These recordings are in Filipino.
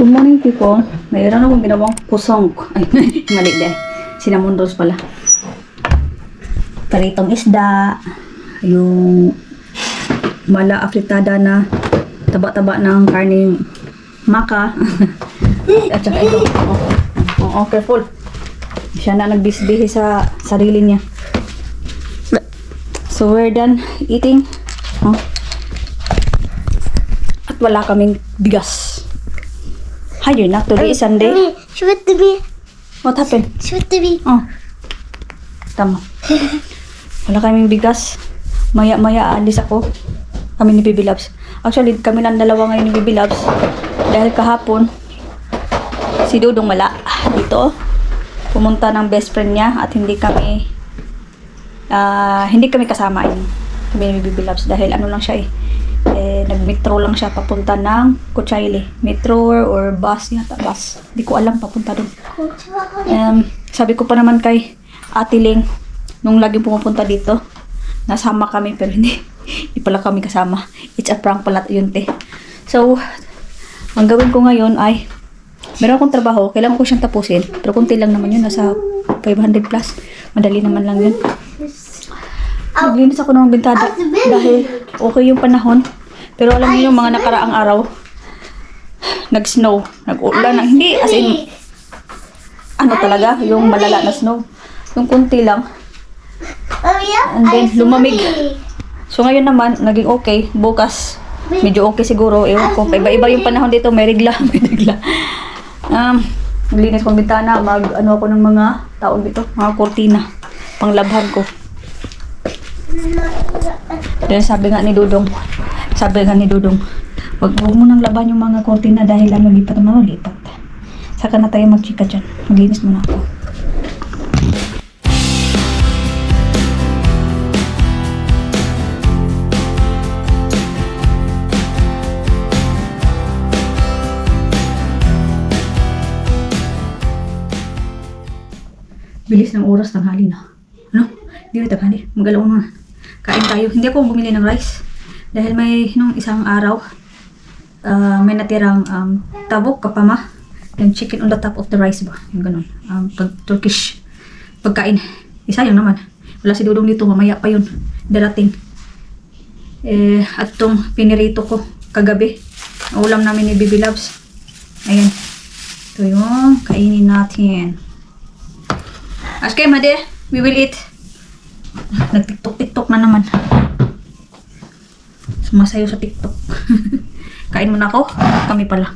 Good morning, people. Mayroon akong ginawang pusong. Ay, mali dahil. Cinnamon rolls pala. Paritong isda. Yung mala afritada na taba-taba ng karning maka. At saka ito. Oh, careful. Siya na nagbisbihi sa sarili niya. So, we're done eating. Oh. At wala kaming bigas. Hi, you're not today is Sunday. Show it to me. What happened? Show it to me. Oh. Tama. Wala kaming bigas. Maya-maya alis ako. Kami ni Bibi Labs. Actually, kami lang dalawa ngayon ni Bibi Labs. Dahil kahapon, si Dudong wala. Dito. Pumunta ng best friend niya at hindi kami kasama kami ni Bibi Labs. Dahil ano lang siya nag-metro lang siya papunta ng Kuchayli. Metro or bus yata. Bus. Hindi ko alam papunta doon. Sabi ko pa naman kay Ate Ling nung laging pumupunta dito, nasama kami pero hindi pala kami kasama. It's a prank pala yun, te. So, ang gawin ko ngayon ay meron akong trabaho. Kailangan ko siyang tapusin. Pero kunti lang naman yun. Nasa 500 plus. Madali naman lang yun. Naglinis ako ng bintana dahil okay yung panahon. Pero alam niyo yung mga nakaraang araw, nag-snow, nag-ulan, hindi as in ano talaga, yung malala na snow. Yung kunti lang. And then lumamig. So ngayon naman naging okay. Bukas medyo okay siguro. Ewan ko, iba-iba yung panahon dito, may regla, may regla. Naglinis ko ng bintana, ano ako ng mga taon dito, mga kortina, panglabhan ko. Dahil sabi nga ni Dudong, wag mo nang laban yung mga kortina dahil lipat naman, lipat. Saka na tayo magchika dyan. Maglinis muna ako. Bilis ng oras, tanghali na. Ano? Hindi na tanghali. Mag-alaw na. Kain tayo. Hindi ako bumili ng rice. Dahil may nung isang araw, may natirang tabok, kapama, yung chicken on the top of the rice ba? Yung ganun. Turkish pagkain. Isayang naman. Wala si Dudong dito. Mamaya pa yun. Darating. At itong pinirito ko kagabi. Ang ulam namin ni Bibi Labs. Ayan. Ito yung kainin natin. Aske, Made, we will eat. Nag-tiktok-tiktok na naman. Sumasayo sa TikTok. Kain muna ako. Kami pala.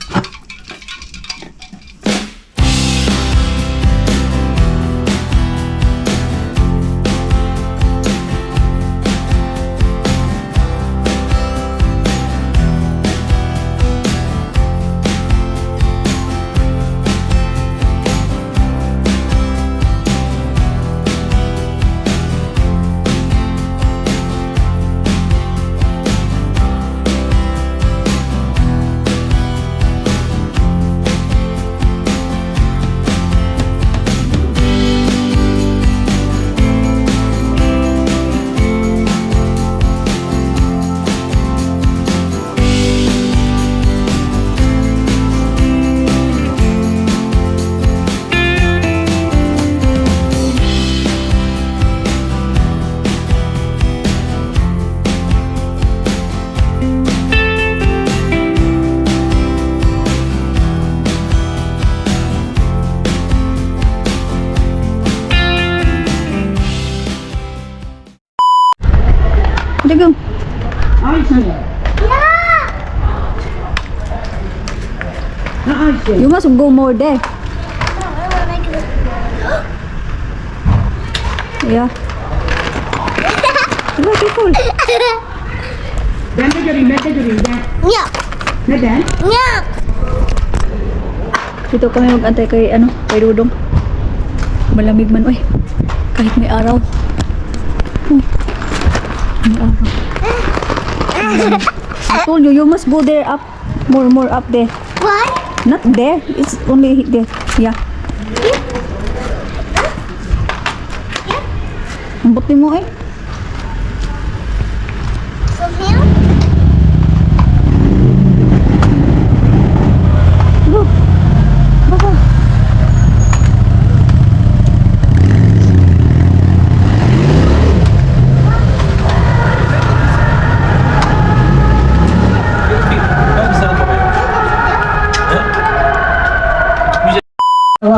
Dagong. You must go more there. Yeah. Be careful. Dito kami mag-antay kay kay Dudong. Malamig man oy. Kahit may araw. I told you, you must go there up. More up there. What? Not there. It's only there. Yeah. Ang buti mo eh. From here? Go.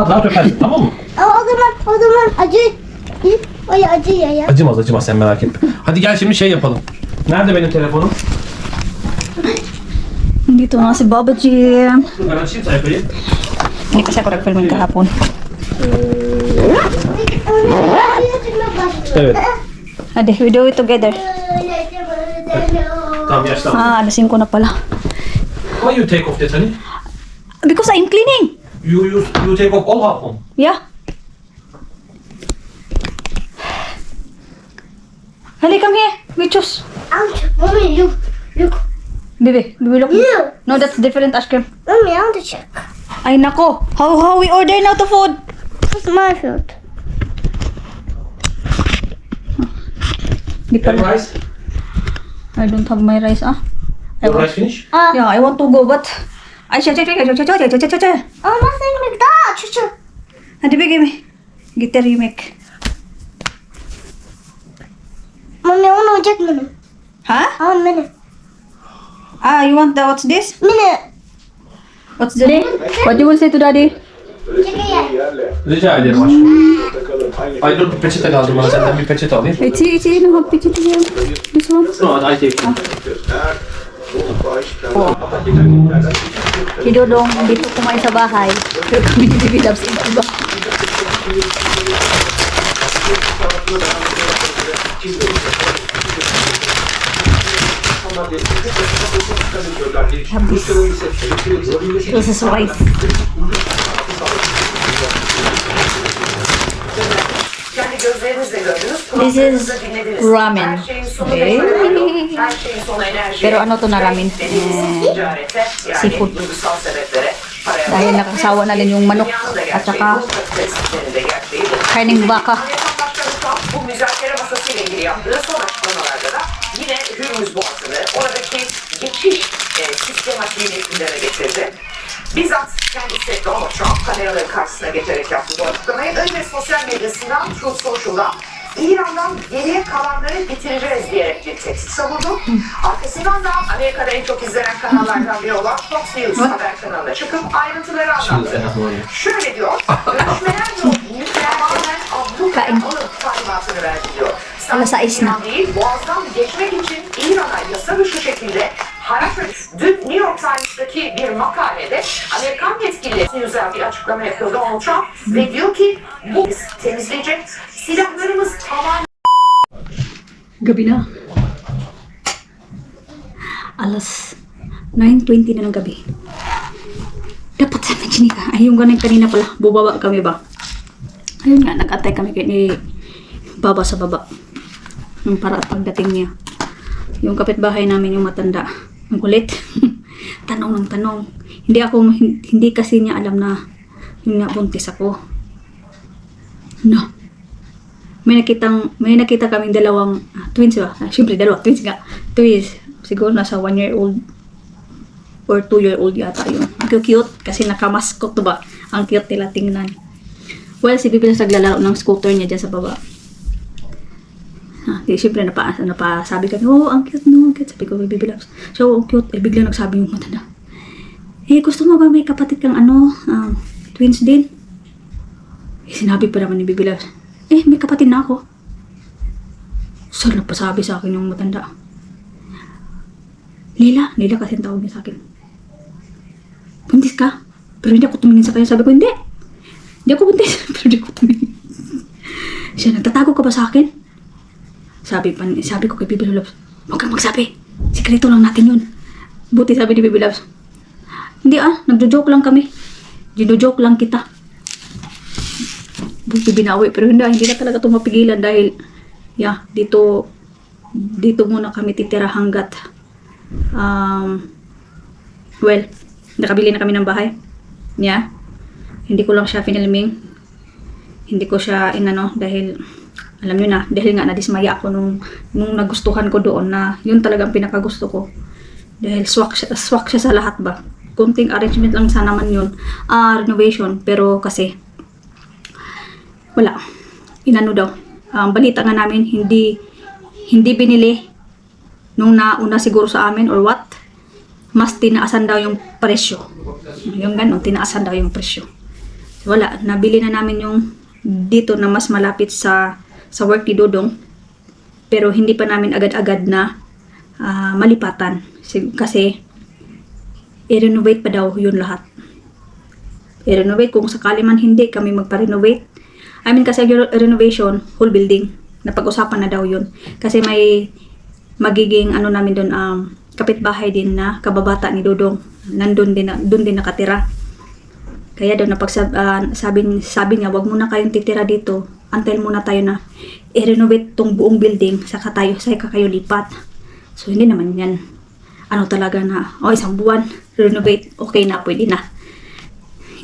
rahat rahat öpersin, tamam mı? Ama o zaman acı. Öyle acı ya. Acımaz acımaz, sen merak etme. Hadi gel şimdi şey yapalım. Nerede benim telefonum? Dito na si Baba Jim. Dur ben açayım sayfayı. Hindi kasi ako nag-filmin kahapon. Evet. Hadi, we do it together. Tamam yaşlan. Alas 5 na pala. Why you take off that honey? Because I'm cleaning. You take off all half on. Yeah. Honey, come here. We choose. Ouch. Mommy, look. Bibi, look. Ew. No, that's different ice cream. Mommy, I want to check. Ay nako, how we order now to food? What's my food? Di Have pala. rice? I don't have my rice I Your want, rice finish? yeah, I want to go but ay cha. Oh, nothing like that. Chuchu. Hadi bigay me. Gitter you make. Mommy, I want to check minute. Ha? I want minute. Ah, you want the what's this? Minute. What's the name? What you will say to daddy? Check it. Rica ederim aşkım. Ay dur bir peçete lazım bana, senden bir peçete alayım. It's no have picture here. This one. No, I take it. Si Dodong dito kumain sa bahay. Pero kami ni Bibi Labs iba. This is rice. Kendi gözlerinizle gördünüz. This is ramen. Her şeyin sonu başarıya yok. Her şeyin sonu enerji. Pero ano to na ramen? Ticarete, yani seafood. duygusal sebeplere, paraya Dahil nakasawa na rin yung manok at saka karning baka. Amerikan Başkanı Trump bu müzakere masasıyla ilgili yaptığı son açıklamalarda da yine Hürmüz Boğazı'nı, oradaki geçiş sistematiğini gündeme getirdi. Bizzat kendisi Donald Trump kameraların karşısına geçerek yaptı bu açıklamayı. Önce sosyal medyasından Truth Social'da İran'dan geriye kalanları bitireceğiz diyerek bir tehdit savurdu. Arkasından da Amerika'da en çok izlenen kanallardan biri olan Fox News haber kanalına çıkıp ayrıntıları anlattı. Şöyle diyor, görüşmeler yok, nükleerden Kain. onun talimatını verdi diyor. Alas 6 na. Değil, Boğaz'dan geçmek için İran'a yasa dışı şekilde haraç ödedi. Dün New York Times'taki bir makalede Amerikan yetkilileri News'a bir açıklama yapıyor Donald Trump ve diyor ki bu temizleyecek silahlarımız tamamen Gabi na. Alas 9:20 na ng gabi. Dapat sa chinika. Ay, yung ganun kanina pala. Bubaba kami ba? Ayun nga, nag-atay kami ni Baba sa baba. Yung para pagdating niya. Yung kapitbahay namin, yung matanda. Ang kulit. Tanong ng tanong. Hindi kasi niya alam na yung buntis ako. No. May nakita kaming dalawang twins ba? Siyempre dalawa, twins nga. Twins. Siguro nasa 1-year-old or 2-year-old yata yun. Ang cute kasi nakamaskot ba? Ang cute nila tingnan. Well, si Bibi naglalaro ng scooter niya dyan sa baba. Siyempre napasabi kami, oh, ang cute no, ang cute. Sabi ko, Bibi Labs. So, ang cute. Eh, bigla nagsabi yung matanda. Eh, gusto mo ba may kapatid kang twins din? Eh, sinabi pa naman ni Bibi Labs. Eh, may kapatid na ako. So, nagpasabi sa akin yung matanda. Lila kasi ang tawag niya sa akin. Buntis ka? Pero hindi ako tumingin sa kanya. Sabi ko, hindi. Hindi ako buntis. Pero hindi ako tumingin. Siya, nagtatago ka ba sa akin? Sabi ko kay Bibi Labs, huwag kang magsabi. Sikreto lang natin yun. Buti sabi ni Bibi Labs, hindi nagjo-joke lang kami. Gino-joke lang kita. Buti binawi. Pero hindi na talaga ito mapigilan dahil, dito muna kami titira hanggat, nakabili na kami ng bahay. Hindi ko lang siya finilming. Hindi ko siya dahil, alam nyo na, dahil nga nadismaya ako nung nagustuhan ko doon na yun talagang pinakagusto ko. Dahil swak siya sa lahat ba. Kunting arrangement lang sana man yun. Renovation. Pero kasi, wala. Inano daw. Balita nga namin, hindi binili nung nauna siguro sa amin or what. Mas tinaasan daw yung presyo. Yung ganun, tinaasan daw yung presyo. So, wala, nabili na namin yung dito na mas malapit sa work ni Dodong. Pero hindi pa namin agad-agad na malipatan. Kasi i-renovate pa daw yun lahat. I-renovate kung sakali man hindi kami magpa-renovate. I mean kasi renovation, whole building. Napag-usapan na daw yun. Kasi may magiging ano namin doon, kapitbahay din na kababata ni Dodong. Doon din nakatira. Kaya daw sabi niya, wag muna kayong titira dito. Until muna tayo na i-renovate tong buong building. Saka kayo lipat. So hindi naman yan. Ano talaga na, isang buwan, renovate, okay na, pwede na.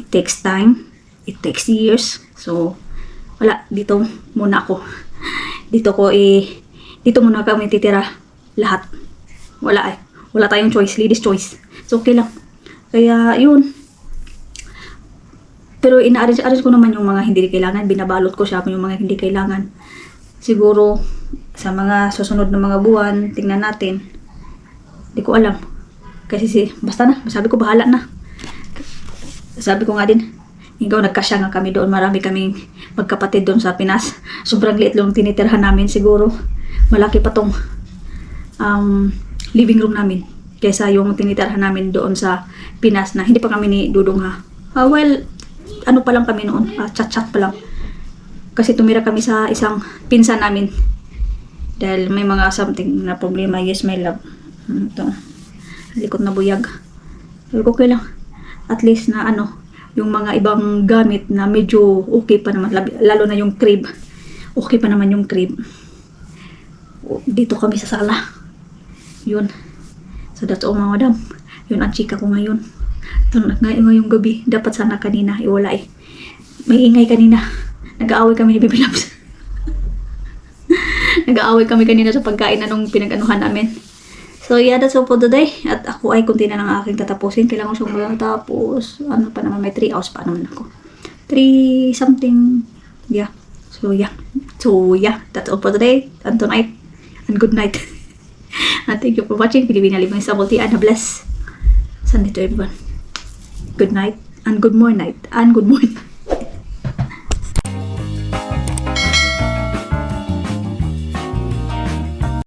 It takes time. It takes years. So, wala, dito muna ako. Dito muna kami titira lahat. Wala tayong choice, ladies choice. So, okay lang. Kaya, yun. Pero ina-arrange ko naman yung mga hindi kailangan. Binabalot ko siya yung mga hindi kailangan. Siguro, sa mga susunod na mga buwan, tingnan natin. Hindi ko alam. Kasi basta na, sabi ko bahala na. Sabi ko nga din, ikaw nagkasya nga kami doon. Marami kaming magkapatid doon sa Pinas. Sobrang liit lang tinitirhan namin siguro. Malaki pa tong living room namin. Kaysa yung tinitirhan namin doon sa Pinas na hindi pa kami ni Dudong ha. Well, ano pa lang kami noon, chat-chat pa lang. Kasi tumira kami sa isang pinsan namin. Dahil may mga something na problema. Yes, my love. Ito. Likot na buyag. Pero okay lang. At least na yung mga ibang gamit na medyo okay pa naman. Lalo na yung crib. Okay pa naman yung crib. Dito kami sa sala. Yun. So that's all mga madam. Yun ang chika ko ngayon. Ngayong gabi. Dapat sana kanina. Iwala eh. May ingay kanina. Nag-aaway kami ni Baby Labs. Nag-aaway kami kanina sa pagkain na nung pinag-anuhan namin. So yeah, that's all for today. At ako ay kunti na lang aking tatapusin. Kailangan ko siyang matapos. Ano pa naman, may 3 hours pa naman ako. 3 something. Yeah. So yeah, that's all for today. And tonight. And good night. And thank you for watching. Pilipina Living sa Multi. And bless Sunday to everyone. Good night. And good morning. And good morning.